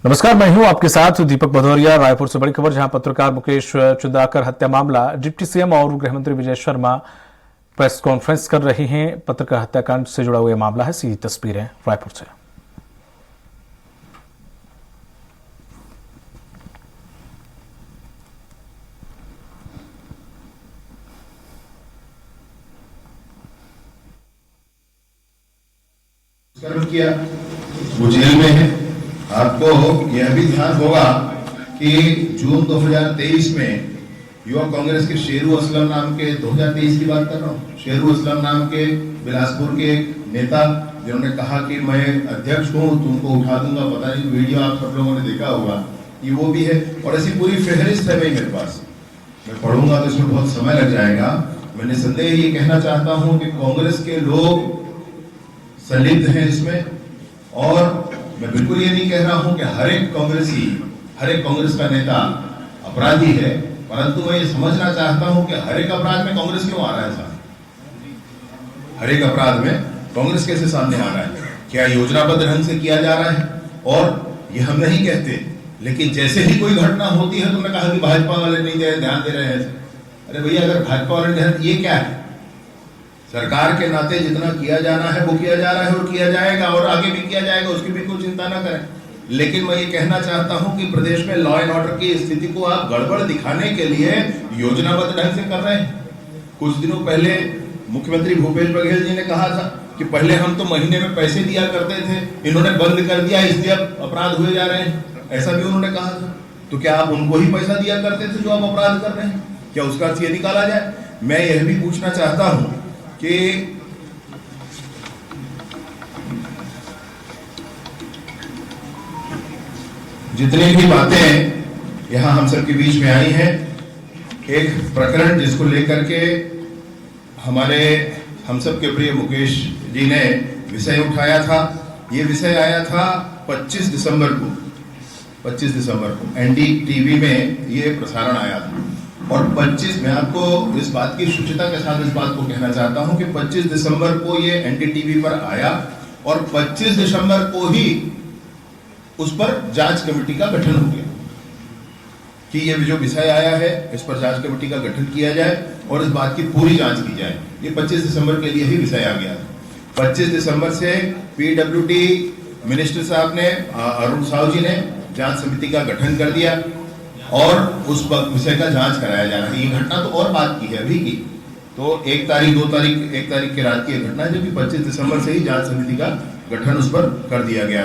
नमस्कार, मैं हूं आपके साथ दीपक भदौरिया। रायपुर से बड़ी खबर, जहां पत्रकार मुकेश चंद्राकर हत्या मामला, डिप्टी सीएम और गृहमंत्री विजय शर्मा प्रेस कॉन्फ्रेंस कर रहे हैं। पत्रकार हत्याकांड से जुड़ा हुआ यह मामला है। सीधी तस्वीरें रायपुर से। किया वो जेल में है। आपको यह भी ध्यान होगा कि जून 2023 में युवा कांग्रेस के शेरू असलम नाम के 2023 की बात कर रहा हूँ, शेरू असलम नाम के बिलासपुर के एक नेता जिन्होंने कहा कि मैं अध्यक्ष हूँ, तुमको उठा दूंगा। पता नहीं वीडियो आप सब लोगों ने देखा होगा, ये वो भी है। और ऐसी पूरी फहरिस्त है भाई मेरे पास, मैं पढ़ूंगा तो इसमें बहुत समय लग जाएगा। मैं निसंदेह ये कहना चाहता हूँ कि कांग्रेस के लोग संलिप्त हैं इसमें, और मैं बिल्कुल ये नहीं कह रहा हूं कि हर एक कांग्रेस का नेता अपराधी है, परंतु मैं ये समझना चाहता हूं कि हर एक अपराध में कांग्रेस क्यों आ रहा है सामने? हर एक अपराध में कांग्रेस कैसे सामने आ रहा है? क्या योजनाबद्ध ढंग से किया जा रहा है? और ये हम नहीं कहते, लेकिन जैसे ही कोई घटना होती है तुमने कहा कि भाजपा वाले नहीं ध्यान दे रहे हैं। अरे भैया, अगर भाजपा वाले ध्यान, ये क्या है? सरकार के नाते जितना किया जाना है वो किया जा रहा है और किया जाएगा, और आगे भी किया जाएगा, उसकी भी कोई चिंता ना करें। लेकिन मैं ये कहना चाहता हूं कि प्रदेश में लॉ एंड ऑर्डर की स्थिति को आप गड़बड़ दिखाने के लिए योजनाबद्ध ढंग से कर रहे हैं। कुछ दिनों पहले मुख्यमंत्री भूपेश बघेल जी ने कहा था कि पहले हम तो महीने में पैसे दिया करते थे, इन्होंने बंद कर दिया, इसलिए अब अपराध हुए जा रहे हैं, ऐसा भी उन्होंने कहा था। तो क्या आप उनको ही पैसा दिया करते थे जो आप अपराध कर रहे हैं? क्या उसका अर्थ ये निकाला जाए? मैं यह भी पूछना चाहता हूं कि जितनी भी बातें यहां हम सबके बीच में आई हैं, एक प्रकरण जिसको लेकर के हम सब के प्रिय मुकेश जी ने विषय उठाया था, ये विषय आया था 25 दिसंबर को एनडीटीवी में ये प्रसारण आया था। और 25, मैं आपको इस बात की शुचिता के साथ इस बात को कहना चाहता हूं कि 25 दिसंबर को ये एनडीटीवी पर आया, और 25 दिसंबर को ही उस पर जांच कमेटी का गठन हो गया कि ये जो विषय आया है इस पर जांच कमेटी का गठन किया जाए और इस बात की पूरी जांच की जाए। ये 25 दिसंबर के लिए ही विषय आ गया। 25 दिसंबर से पीडब्ल्यूडी मिनिस्टर साहब ने, अरुण साहू जी ने जांच समिति का गठन कर दिया और उस विषय का जांच कराया जा रहा है। ये घटना तो और बात की है अभी की, तो 1 तारीख की रात की घटना है, जबकि 25 दिसंबर से ही जांच समिति का गठन उस पर कर दिया गया।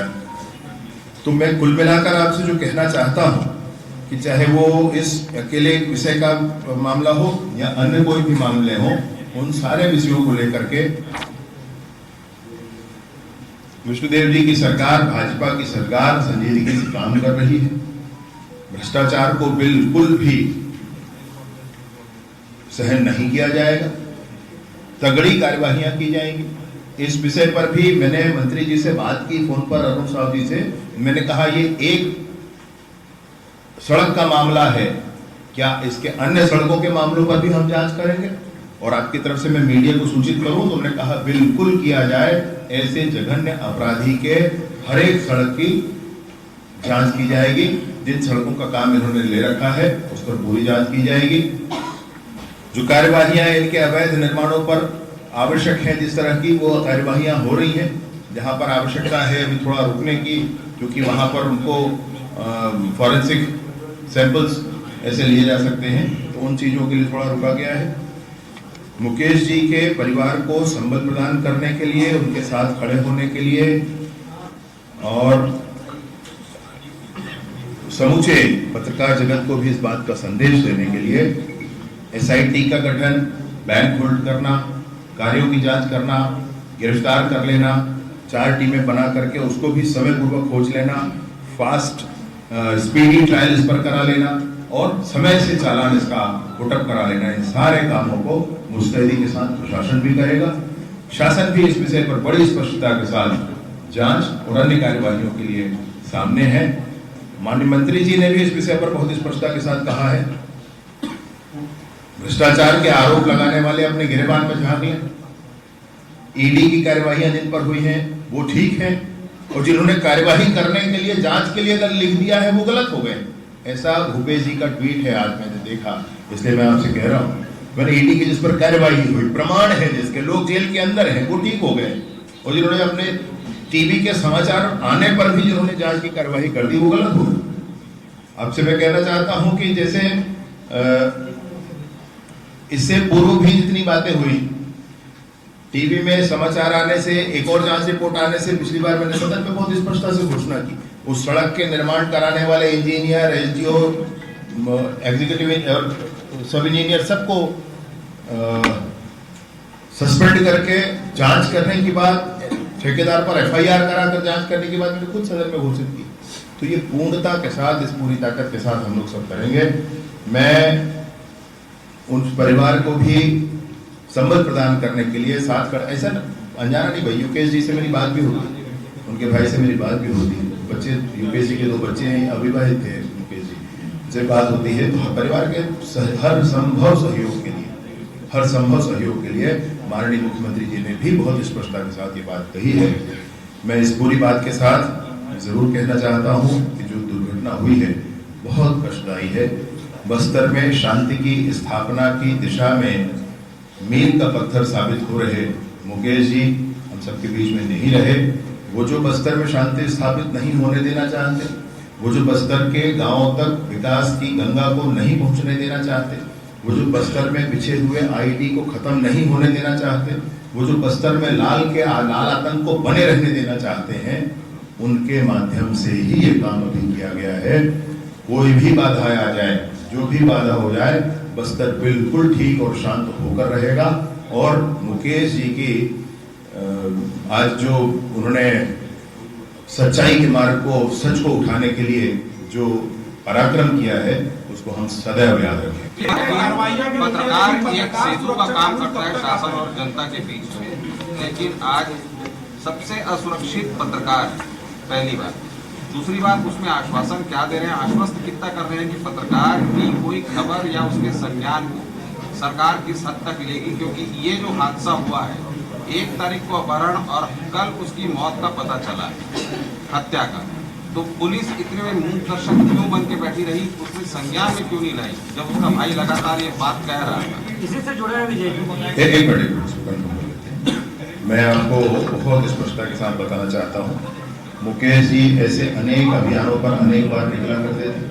तो मैं कुल मिलाकर आपसे जो कहना चाहता हूं कि चाहे वो इस अकेले विषय का मामला हो या अन्य कोई भी मामले हो, उन सारे विषयों को लेकर के विष्णुदेव जी की सरकार, भाजपा की सरकार संजय जी से काम कर रही है। भ्रष्टाचार को बिल्कुल भी सहन नहीं किया जाएगा, तगड़ी कार्यवाहियां की जाएंगी। इस विषय पर भी मैंने मंत्री जी से बात की फोन पर, अरुण साहू जी से। मैंने कहा ये एक सड़क का मामला है, क्या इसके अन्य सड़कों के मामलों पर भी हम जांच करेंगे और आपकी तरफ से मैं मीडिया को सूचित करूं? तो उन्होंने कहा बिल्कुल किया जाए, ऐसे जघन्य अपराधी के हर एक सड़क की जांच की जाएगी। जिन सड़कों का काम इन्होंने ले रखा है उस पर पूरी जांच की जाएगी। जो कार्यवाहियां इनके अवैध निर्माणों पर आवश्यक हैं, जिस तरह की वो कार्यवाहियां हो रही हैं, जहां पर आवश्यकता है अभी थोड़ा रुकने की, क्योंकि वहां पर उनको फॉरेंसिक सैंपल्स ऐसे लिए जा सकते हैं, तो उन चीजों के लिए थोड़ा रुका गया है। मुकेश जी के परिवार को संबल प्रदान करने के लिए, उनके साथ खड़े होने के लिए और समूचे पत्रकार जगत को भी इस बात का संदेश देने के लिए एसआईटी का गठन, बैंक होल्ड करना, कार्यों की जांच करना, गिरफ्तार कर लेना, 4 टीमें बना करके उसको भी समय पूर्वक खोज लेना, फास्ट स्पीडी ट्रायल इस पर करा लेना और समय से चालान इसका पुटअप करा लेना, इन सारे कामों को मुस्तैदी के साथ प्रशासन भी करेगा। शासन भी इस विषय पर बड़ी स्पष्टता के साथ जांच और अन्य कार्यवाहियों के लिए सामने है। माननीय मंत्री जी ने भी इस विषय पर बहुत स्पष्टता के साथ कहा है, भ्रष्टाचार के आरोप लगाने वाले अपने गिरबान में झांक लें। ईडी की कार्यवाहियां जिन पर हुई हैं वो ठीक है, और जिन्होंने कार्यवाही करने के लिए, जांच के लिए अगर लिख दिया है वो गलत हो गए। ऐसा भूपेश जी का ट्वीट है, आज मैंने देखा, इसलिए मैं आपसे कह रहा हूँ, मैंने ईडी की जिस पर कार्यवाही हुई, प्रमाण है जिसके, लोग जेल के अंदर हैं, वो ठीक हो गए, और जिन्होंने अपने टीवी के समाचार आने पर भी जिन्होंने जांच की कार्यवाही कर दी वो गलत हो। आपसे मैं कहना चाहता हूं कि जैसे इससे पूर्व भी जितनी बातें हुई, टीवी में समाचार आने से, एक और जांच रिपोर्ट आने से, पिछली बार मैंने सदन में बहुत स्पष्टता से घोषणा की, उस सड़क के निर्माण कराने वाले इंजीनियर, एसडीओ, एग्जीक्यूटिव और सब इंजीनियर सबको सस्पेंड करके जांच करने के बाद, ठेकेदार पर एफआईआर कराकर जांच करने के बाद मैंने खुद सदन में घोषित की। तो ये पूर्णता के साथ, इस पूरी ताकत के साथ हम लोग सब करेंगे। मैं उन परिवार को भी संबल प्रदान करने के लिए साथ कर, ऐसा अनजाना नहीं भाई, यूकेश जी से मेरी बात भी होती, उनके भाई से मेरी बात भी होती, बच्चे, यूकेश जी के 2 बच्चे हैं, अविवाहित थे, यूकेश जी से बात होती है। तो परिवार के हर संभव सहयोग के लिए माननीय मुख्यमंत्री जी ने भी बहुत स्पष्टता के साथ ये बात कही है। मैं इस पूरी बात के साथ जरूर कहना चाहता हूं कि जो दुर्घटना हुई है बहुत कष्टदायी है। बस्तर में शांति की स्थापना की दिशा में मील का पत्थर साबित हो रहे मुकेश जी हम सबके बीच में नहीं रहे। वो जो बस्तर में शांति स्थापित नहीं होने देना चाहते, वो जो बस्तर के गांवों तक विकास की गंगा को नहीं पहुंचने देना चाहते, वो जो बस्तर में बिछे हुए आईडी को खत्म नहीं होने देना चाहते, वो जो बस्तर में लाल आतंक को बने रहने देना चाहते हैं, उनके माध्यम से ही ये काम अभी किया गया है। कोई भी बाधा आ जाए, जो भी बाधा हो जाए, बस्तर बिल्कुल ठीक और शांत होकर रहेगा। और मुकेश जी की आज जो उन्होंने सच्चाई के मार्ग को, सच को उठाने के लिए जो पराक्रम किया है, उसको हम सदैव याद रखें। पत्रकार एक सेतु का काम करता है शासन और जनता के बीच में, लेकिन आज सबसे असुरक्षित पत्रकार, पहली बात। दूसरी बात, उसमें आश्वासन क्या दे रहे हैं, आश्वस्त कितना कर रहे हैं कि पत्रकार की कोई खबर या उसके संज्ञान को सरकार किस हद तक लेगी। क्योंकि ये जो हादसा हुआ है, 1 तारीख को अपहरण और कल उसकी मौत का पता चला है, हत्या का, तो पुलिस इतने में मूक दर्शक क्यों बन के बैठी रही, उसमें संज्ञान में क्यों नहीं लाई, जब उसका भाई लगातार ये बात कह रहा है। इसी से जुड़ा है विजय। एक मिनट, मैं आपको बहुत स्पष्टता के साथ बताना चाहता हूँ, मुकेश जी ऐसे अनेक अभियानों पर अनेक बार निकला करते थे,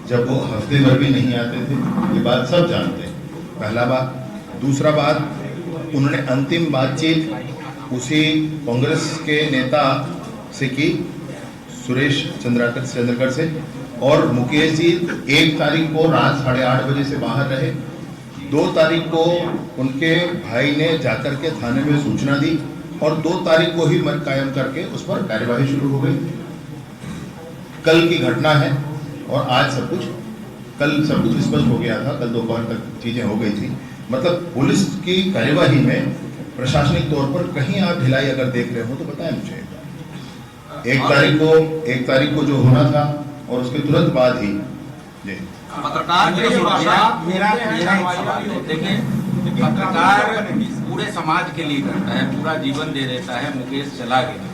जब वो हफ्ते भर भी नहीं आते थे, ये बात सब जानते हैं, पहला बात। दूसरा बात, उन्होंने अंतिम बातचीत उसी कांग्रेस के नेता से की, सुरेश चंद्रकर से, और मुकेश जी 1 तारीख को रात 8:30 बजे से बाहर रहे। 2 तारीख को उनके भाई ने जाकर के थाने में सूचना दी और 2 तारीख को ही मर्ग कायम करके उस पर कार्यवाही शुरू हो गई। कल की घटना है और आज सब कुछ, कल सब कुछ स्पष्ट हो गया था, कल दोपहर तक चीजें हो गई थी। मतलब पुलिस की कार्यवाही में प्रशासनिक तौर पर कहीं आप ढिलाई अगर देख रहे हो तो बताएं मुझे। 1 तारीख को जो होना था और उसके तुरंत बाद ही जी पत्रकार देखिए, पत्रकार पूरे समाज के लिए करता है, पूरा जीवन दे देता है। मुकेश चला गया,